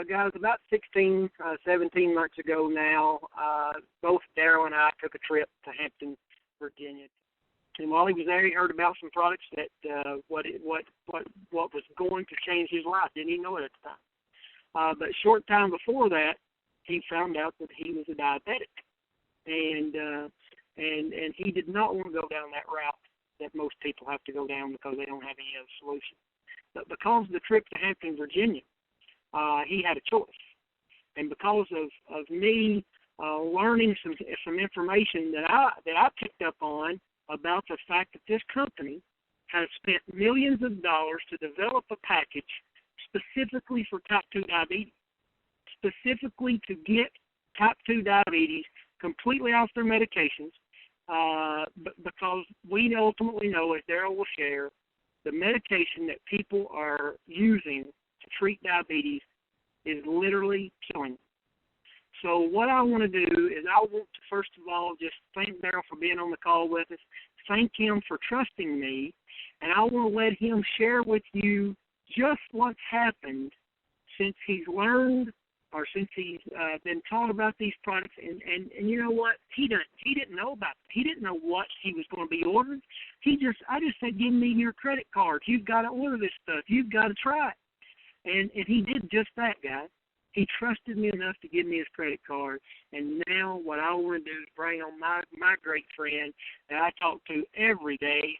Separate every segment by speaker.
Speaker 1: Guys, about 16, 17 months ago now, both Darrell and I took a trip to Hampton, Virginia. And while he was there, he heard about some products that what was going to change his life. Didn't even know it at the time. But short time before that, he found out that he was a diabetic, and he did not want to go down that route that most people have to go down because they don't have any other solution. But because of the trip to Hampton, Virginia, he had a choice. And because of me learning some information that I picked up on about the fact that this company has spent millions of dollars to develop a package specifically for type 2 diabetes, specifically to get type 2 diabetes completely off their medications, because we ultimately know, as Darrell will share, the medication that people are using to treat diabetes is literally killing them. So what I want to do is I want to, first of all, just thank Darrell for being on the call with us, thank him for trusting me, and I want to let him share with you just what's happened since he's learned or since he's been taught about these products. And you know what? He didn't know about it. He didn't know what he was going to be ordering. I just said, give me your credit card. You've got to order this stuff. You've got to try it. And he did just that, guys. He trusted me enough to give me his credit card, and now what I want to do is bring on my great friend that I talk to every day,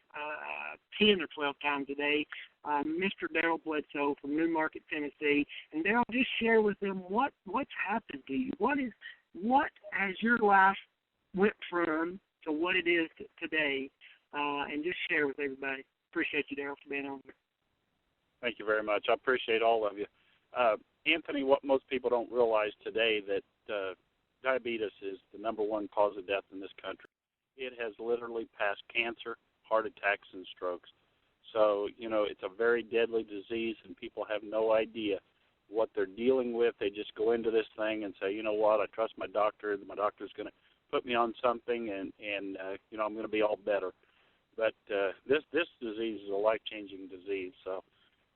Speaker 1: 10 or 12 times a day, Mr. Darrell Bledsoe from Newmarket, Tennessee. And Darrell, just share with them what's happened to you. What has your life went from to what it is today, and just share with everybody. Appreciate you, Darrell, for being on here.
Speaker 2: Thank you very much. I appreciate all of you. Anthony, what most people don't realize today, that diabetes is the number one cause of death in this country. It has literally passed cancer, heart attacks, and strokes. So, it's a very deadly disease, and people have no idea what they're dealing with. They just go into this thing and say, you know what, I trust my doctor. My doctor's going to put me on something, and I'm going to be all better. But this disease is a life-changing disease. So,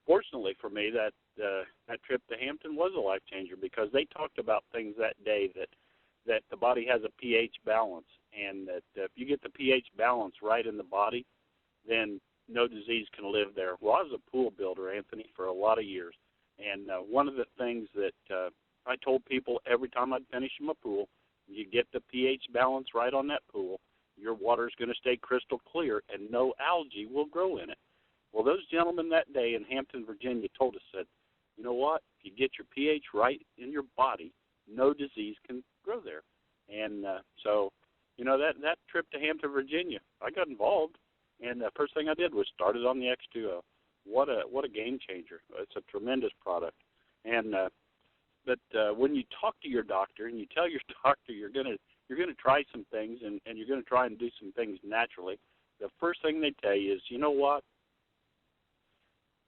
Speaker 2: fortunately for me, that trip to Hampton was a life changer, because they talked about things that day that the body has a pH balance, and that if you get the pH balance right in the body, then no disease can live there. Well, I was a pool builder, Anthony, for a lot of years, and one of the things that I told people every time I'd finish my pool, you get the pH balance right on that pool, your water is going to stay crystal clear, and no algae will grow in it. Well, those gentlemen that day in Hampton, Virginia, told us, said, you know what, if you get your pH right in your body, no disease can grow there. And so, that trip to Hampton, Virginia, I got involved, and the first thing I did was started on the X2O. What a game changer. It's a tremendous product. And but when you talk to your doctor and you tell your doctor you're gonna try some things and you're gonna try and do some things naturally, the first thing they tell you is, you know what?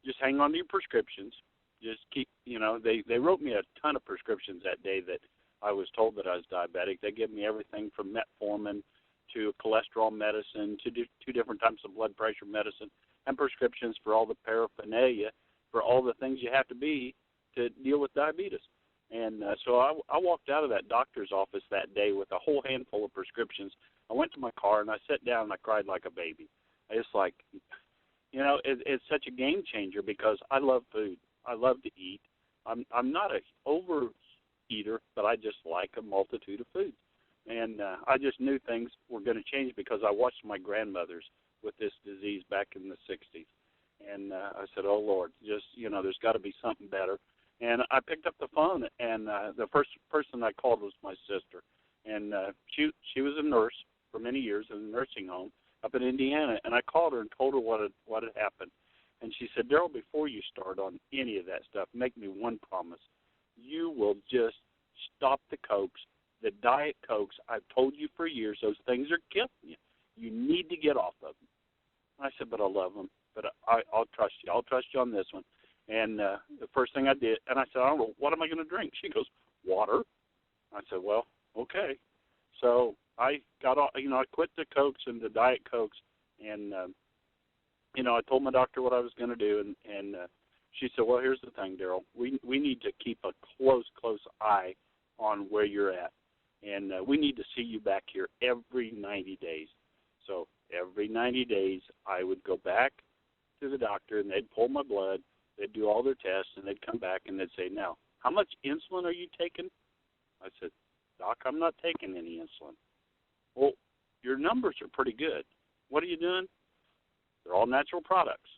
Speaker 2: Just hang on to your prescriptions. Just keep, they wrote me a ton of prescriptions that day that I was told that I was diabetic. They gave me everything from metformin to cholesterol medicine to two different types of blood pressure medicine, and prescriptions for all the paraphernalia, for all the things you have to be to deal with diabetes. And so I walked out of that doctor's office that day with a whole handful of prescriptions. I went to my car and I sat down and I cried like a baby. It's like, it's such a game changer, because I love food. I love to eat. I'm not an overeater, but I just like a multitude of foods. And I just knew things were going to change, because I watched my grandmothers with this disease back in the 60s. And I said, oh, Lord, just, there's got to be something better. And I picked up the phone, and the first person I called was my sister. And she was a nurse for many years in a nursing home up in Indiana, and I called her and told her what had happened. And she said, Darrell, before you start on any of that stuff, make me one promise. You will just stop the Cokes, the Diet Cokes. I've told you for years, those things are killing you. You need to get off of them. I said, but I love them. But I'll trust you. I'll trust you on this one. And the first thing I did, and I said, I don't know, what am I going to drink? She goes, water. I said, well, okay. So I got off, I quit the Cokes and the Diet Cokes, and I told my doctor what I was going to do, and She said, well, here's the thing, Darrell. We need to keep a close eye on where you're at, and we need to see you back here every 90 days. So every 90 days, I would go back to the doctor, and they'd pull my blood. They'd do all their tests, and they'd come back, and they'd say, now, how much insulin are you taking? I said, Doc, I'm not taking any insulin. Well, your numbers are pretty good. What are you doing? They're all natural products.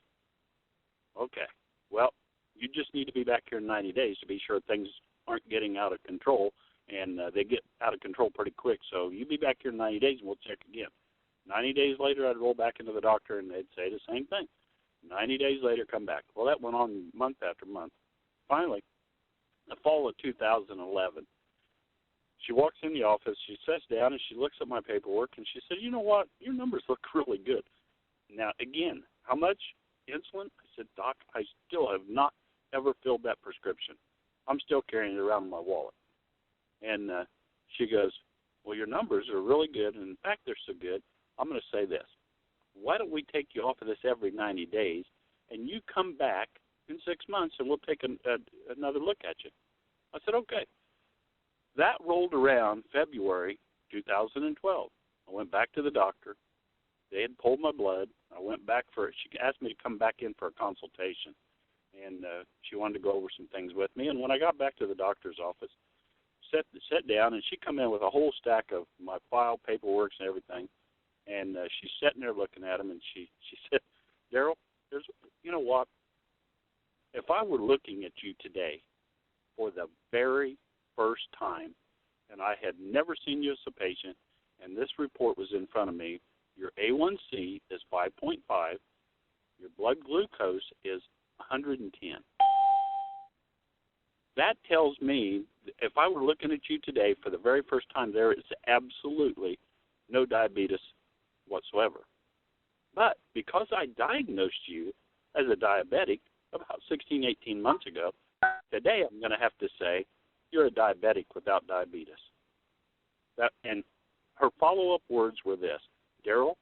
Speaker 2: Okay. Well, you just need to be back here in 90 days to be sure things aren't getting out of control, and they get out of control pretty quick. So you be back here in 90 days, and we'll check again. 90 days later, I'd roll back into the doctor, and they'd say the same thing. 90 days later, come back. Well, that went on month after month. Finally, the fall of 2011, she walks in the office, she sits down, and she looks at my paperwork, and she said, you know what, your numbers look really good. Now, again, how much insulin? I said, Doc, I still have not ever filled that prescription. I'm still carrying it around in my wallet. And she goes, well, your numbers are really good, and in fact, they're so good, I'm going to say this. Why don't we take you off of this every 90 days, and you come back in 6 months, and we'll take another look at you. I said, okay. That rolled around February 2012. I went back to the doctor. They had pulled my blood. I went back she asked me to come back in for a consultation, and she wanted to go over some things with me. And when I got back to the doctor's office, sat down, and she come in with a whole stack of my file paperwork and everything. And she's sitting there looking at them, and she said, Darrell, you know what? If I were looking at you today for the very first time, and I had never seen you as a patient, and this report was in front of me, your A1C is 5.5, your blood glucose is 110. That tells me if I were looking at you today for the very first time, there is absolutely no diabetes whatsoever. But because I diagnosed you as a diabetic about 16, 18 months ago, today I'm going to have to say you're a diabetic without diabetes. And her follow-up words were this, Darrell,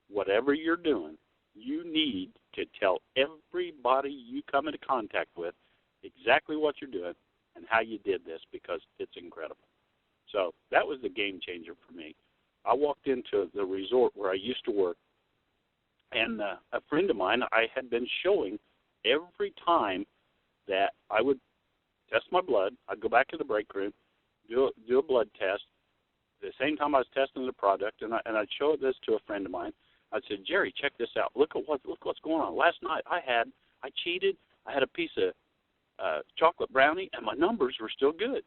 Speaker 2: whatever you're doing, you need to tell everybody you come into contact with exactly what you're doing and how you did this, because it's incredible. So that was the game changer for me. I walked into the resort where I used to work, and a friend of mine, I had been showing every time that I would test my blood, I'd go back to the break room, do a blood test. At the same time I was testing the product, and I'd show this to a friend of mine. I'd say, Jerry, check this out. Look what's going on. Last night I cheated. I had a piece of chocolate brownie, and my numbers were still good.